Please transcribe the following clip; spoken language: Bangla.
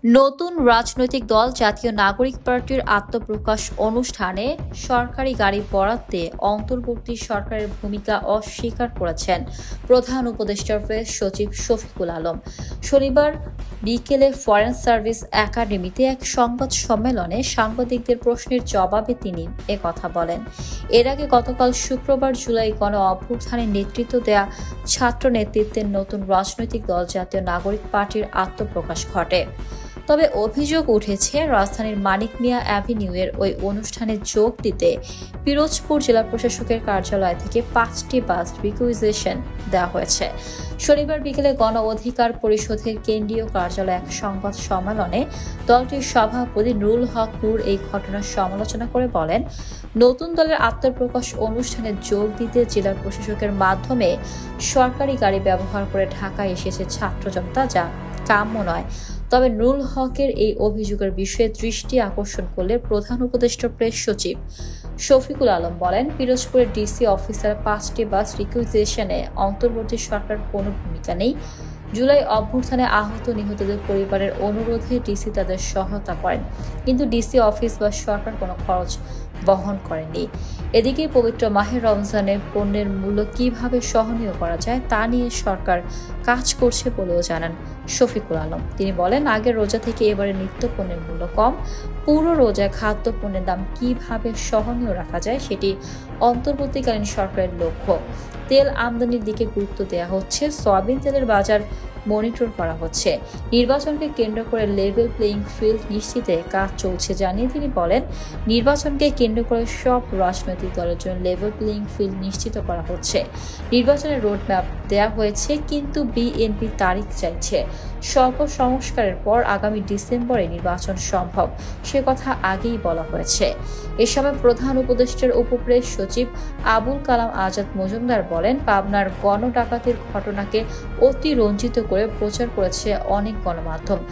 নতুন রাজনৈতিক দল জাতীয় নাগরিক পার্টির আত্মপ্রকাশ অনুষ্ঠানে সরকারি গাড়ি বরাদ্দে অন্তর্বর্তী সরকারের ভূমিকা অস্বীকার করেছেন প্রধান উপদেষ্টা প্রেস সচিব শফিকুল আলম। শনিবার বিকেলে ফরেন সার্ভিস একাডেমিতে এক সংবাদ সম্মেলনে সাংবাদিকদের প্রশ্নের জবাবে তিনি একথা বলেন। এর আগে গতকাল শুক্রবার জুলাই গণ অভ্যুত্থানে নেতৃত্ব দেয়া ছাত্র নেতৃত্বের নতুন রাজনৈতিক দল জাতীয় নাগরিক পার্টির আত্মপ্রকাশ ঘটে। তবে অভিযোগ উঠেছে রাজধানীর মানিক মিয়া অ্যাভিনিউয়ের ওই অনুষ্ঠানে যোগ দিতে পিরোজপুর জেলা প্রশাসকের কার্যালয় থেকে 5টি বাস রিকুইজিশন দেওয়া হয়েছে। শনিবার বিকেলে গণ অধিকার পরিষদের কেন্দ্রীয় কার্যালয়ে এক সংবাদ সম্মেলনে দলটির সভাপতি নুরুল হক নূর এই ঘটনার সমালোচনা করে বলেন, নতুন দলের আত্মপ্রকাশ অনুষ্ঠানে যোগ দিতে জেলা প্রশাসকের মাধ্যমে সরকারি গাড়ি ব্যবহার করে ঢাকায় এসেছে ছাত্র জনতা, যা কাম্য নয়। তবে নুরুল হকের এই অভিযোগের বিষয়ে দৃষ্টি আকর্ষণ করলে প্রধান উপদেষ্টা প্রেস সচিব শফিকুল আলম বলেন, পিরোজপুরের ডিসি অফিসের 5টি বাস রিকুইজিশনে অন্তর্বর্তী সরকার কোনো ভূমিকা নেই। জুলাই অভ্যুত্থানে আহত নিহতদের পরিবারের অনুরোধে ডিসি তাদের সহায়তা করেন, কিন্তু ডিসি অফিস বা সরকার কোনো খরচ বহন করেনি। এদিকে পবিত্র মাহে রমজানে পণ্যের মূল্য কিভাবে সহনীয় করা যায় তা নিয়ে সরকার কাজ করছে বলেও জানান শফিকুল আলম। তিনি বলেন, আগের রোজা থেকে এবারে নিত্য পণ্যের মূল্য কম। পুরো রোজায় খাদ্য পণ্যের দাম কিভাবে সহনীয় রাখা যায় সেটি অন্তর্বর্তীকালীন সরকারের লক্ষ্য। তেল আমদানির দিকে গুরুত্ব দেওয়া হচ্ছে, সয়াবিন তেলের বাজার মনিটর করা হচ্ছে। নির্বাচনকে কেন্দ্র করে লেভেল প্লেইং ফিল্ড নিশ্চিতে কাজ চলছে জানিয়ে তিনি বলেন, নির্বাচনকে কেন্দ্র করে সব রাজনৈতিক দলের জন্য লেভেল প্লেইং ফিল্ড নিশ্চিত করা হচ্ছে। নির্বাচনের রোডম্যাপ দেওয়া হয়েছে, কিন্তু বিএনপি তারিখ চাইছে। স্বল্প সংস্কারের পর আগামী ডিসেম্বরে নির্বাচন সম্ভব, সে কথা আগেই বলা হয়েছে। এ সময় প্রধান উপদেষ্টার উপপ্রেস সচিব আবুল কালাম আজাদ মজুমদার বলেন, পাবনার গণডাকাতির ঘটনাকে অতিরঞ্জিত করে প্রচার করেছে অনেক গণমাধ্যম।